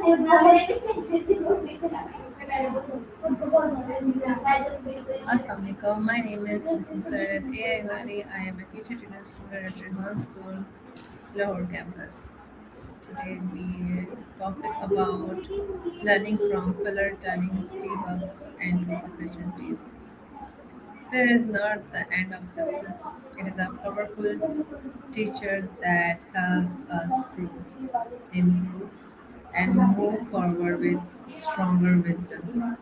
Assalamualaikum. My name is Ms. Musararat AI Valley. I am a teacher tutor student at Redman School, Lahore campus. Today we topic about learning from failure, turning bugs into opportunities. Fear is not the end of success. It is a powerful teacher that helps us grow, improve, and move forward with stronger wisdom.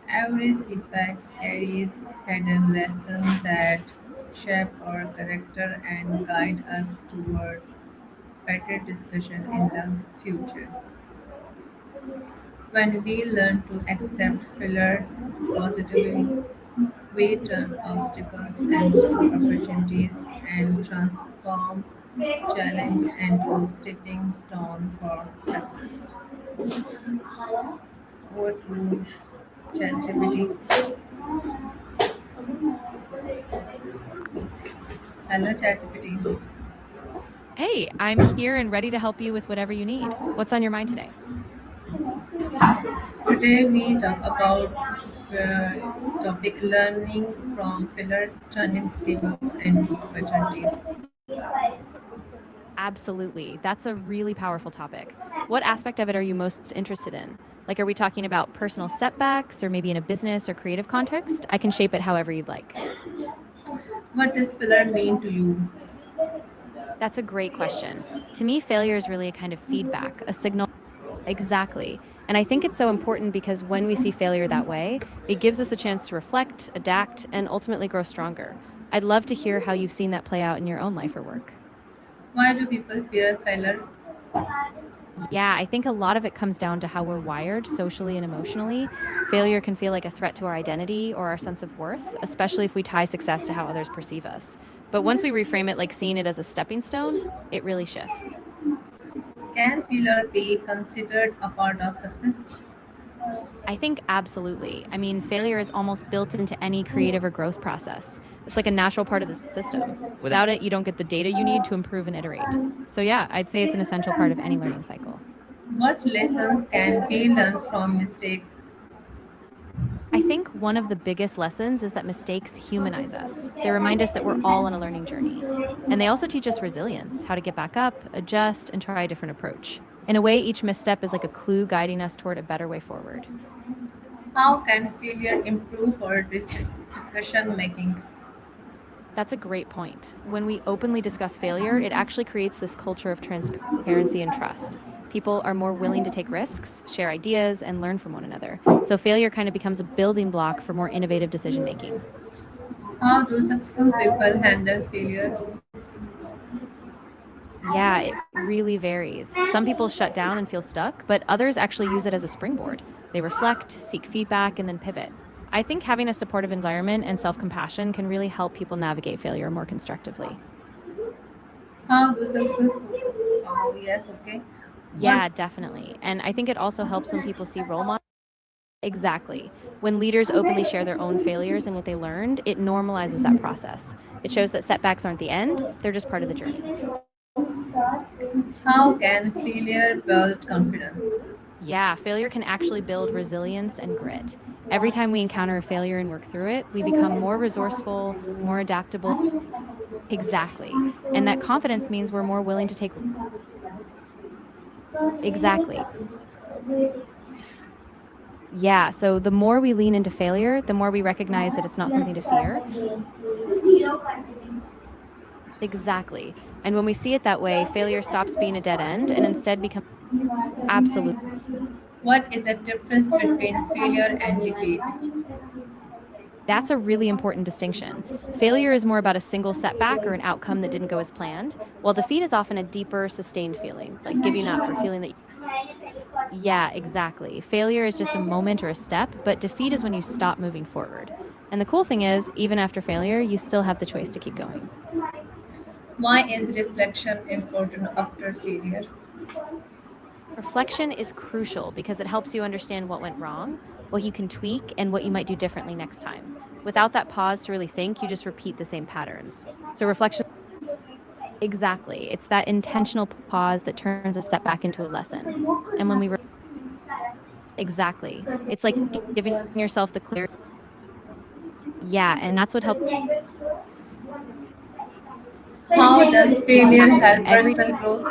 Every setback carries hidden lessons that shape our character and guide us toward better discussion in the future. When we learn to accept failure positively, we turn obstacles into opportunities and transform challenge into stepping stone for success. Over to ChatGPT. Hello, ChatGPT. Hey, I'm here and ready to help you with whatever you need. What's on your mind today? Today we talk about topic learning from failure, turning bugs into opportunities. Absolutely. That's a really powerful topic. What aspect of it are you most interested in? Like, are we talking about personal setbacks or maybe in a business or creative context? I can shape it however you'd like. What does failure mean to you? That's a great question. To me, failure is really a kind of feedback, a signal. Exactly. And I think it's so important because when we see failure that way, it gives us a chance to reflect, adapt, and ultimately grow stronger. I'd love to hear how you've seen that play out in your own life or work. Why do people fear failure? Yeah, I think a lot of it comes down to how we're wired socially and emotionally. Failure can feel like a threat to our identity or our sense of worth, especially if we tie success to how others perceive us. But once we reframe it like seeing it as a stepping stone, it really shifts. Can failure be considered a part of success? I think absolutely. I mean, failure is almost built into any creative or growth process. It's like a natural part of the system. Without it, you don't get the data you need to improve and iterate. So, yeah, I'd say it's an essential part of any learning cycle. What lessons can we learn from mistakes? I think one of the biggest lessons is that mistakes humanize us. They remind us that we're all on a learning journey. And they also teach us resilience, how to get back up, adjust, and try a different approach. In a way, each misstep is like a clue guiding us toward a better way forward. How can failure improve our discussion making? That's a great point. When we openly discuss failure, it actually creates this culture of transparency and trust. People are more willing to take risks, share ideas, and learn from one another. So failure kind of becomes a building block for more innovative decision making. How do successful people handle failure? Yeah, it really varies. Some people shut down and feel stuck, but others actually use it as a springboard. They reflect, seek feedback, and then pivot. I think having a supportive environment and self compassion can really help people navigate failure more constructively. How do successful? Oh yes, okay. What Yeah, definitely. And I think it also helps when people see role models. Exactly. When leaders openly share their own failures and what they learned, it normalizes that process. It shows that setbacks aren't the end, they're just part of the journey. How can failure build confidence? Yeah, failure can actually build resilience and grit. Every time we encounter a failure and work through it, we become more resourceful, more adaptable. Exactly. And that confidence means we're more willing to take. Exactly. Yeah, so the more we lean into failure, the more we recognize that it's not something to fear. Exactly. And when we see it that way, failure stops being a dead end and instead becomes absolute. What is the difference between failure and defeat? That's a really important distinction. Failure is more about a single setback or an outcome that didn't go as planned, while defeat is often a deeper, sustained feeling, like giving up or feeling that. Yeah, exactly. Failure is just a moment or a step, but defeat is when you stop moving forward. And the cool thing is, even after failure, you still have the choice to keep going. Why is reflection important after failure? Reflection is crucial because it helps you understand what went wrong, what you can tweak, and what you might do differently next time. Without that pause to really think, you just repeat the same patterns. So, reflection. Exactly. It's that intentional pause that turns a setback into a lesson. And when we exactly, it's like giving yourself the clear. Yeah, and that's what helps. How does failure Exactly. help Every personal growth?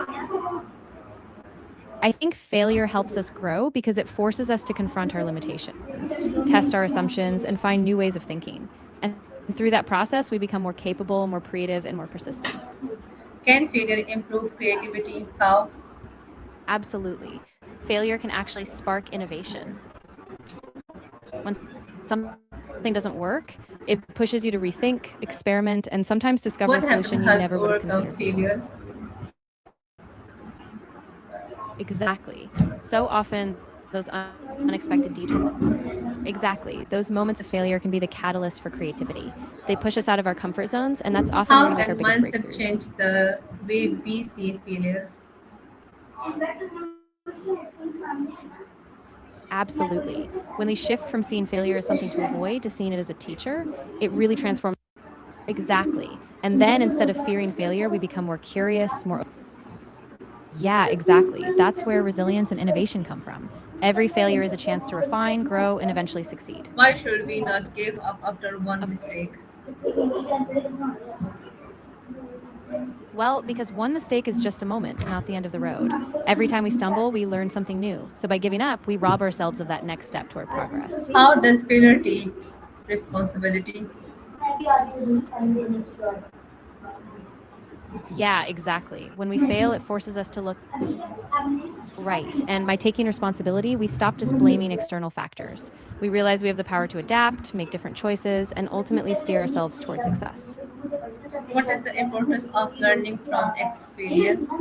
I think failure helps us grow because it forces us to confront our limitations, test our assumptions, and find new ways of thinking. And through that process, we become more capable, more creative, and more persistent. Can failure improve creativity? How? Absolutely. Failure can actually spark innovation. When something doesn't work, it pushes you to rethink, experiment, and sometimes discover a What solution have you never would helped have considered overcome before. failure? Exactly. So often, those unexpected detours. Exactly. Those moments of failure can be the catalyst for creativity. They push us out of our comfort zones, and that's often where How we make our can biggest mindset breakthroughs. change the way we see failure? Absolutely. When we shift from seeing failure as something to avoid to seeing it as a teacher, it really transforms. Exactly. And then instead of fearing failure, we become more curious, more. Yeah, exactly. That's where resilience and innovation come from. Every failure is a chance to refine, grow, and eventually succeed. Why should we not give up after one Of mistake? Well, because one mistake is just a moment, not the end of the road. Every time we stumble, we learn something new. So by giving up, we rob ourselves of that next step toward progress. How does failure teach responsibility? Yeah, exactly. When we fail, it forces us to look right. And by taking responsibility, we stop just blaming external factors. We realize we have the power to adapt, make different choices, and ultimately steer ourselves toward success. What is the importance of learning from experience?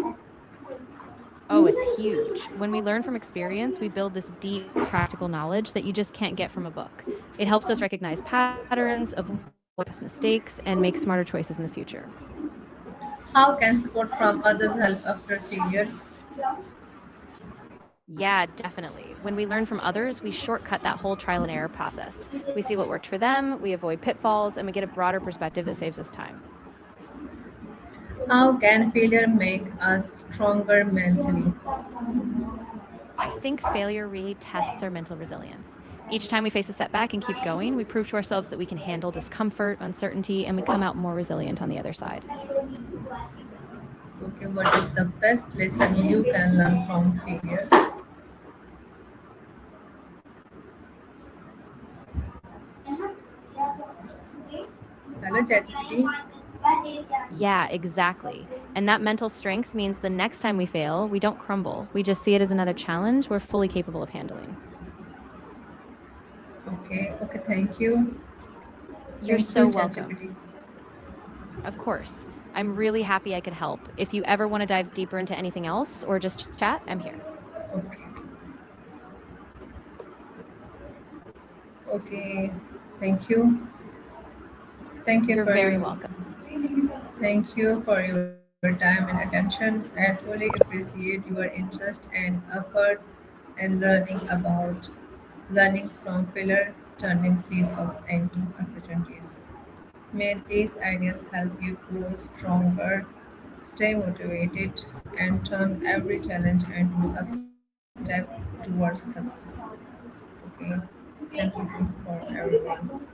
Oh, it's huge. When we learn from experience, we build this deep practical knowledge that you just can't get from a book. It helps us recognize patterns, avoid past mistakes, and make smarter choices in the future. How can support from others help after failure? Yeah, definitely. When we learn from others, we shortcut that whole trial and error process. We see what worked for them, we avoid pitfalls, and we get a broader perspective that saves us time. How can failure make us stronger mentally? I think failure really tests our mental resilience. Each time we face a setback and keep going, we prove to ourselves that we can handle discomfort, uncertainty, and we come out more resilient on the other side. Okay, what is the best lesson you can learn from failure? Hello, ChatGPT. Yeah, exactly. And that mental strength means the next time we fail, we don't crumble. We just see it as another challenge we're fully capable of handling. Okay, okay, thank you. You're Thank you, so welcome. ChatGPT. Of course. I'm really happy I could help. If you ever want to dive deeper into anything else or just chat, I'm here. Okay, okay, thank you. Thank you You're for very your welcome. thank you for your time and attention. I truly appreciate your interest and effort in learning from failure, turning setbacks into opportunities. May these ideas help you grow stronger, stay motivated, and turn every challenge into a step towards success. Okay, thank you for everyone.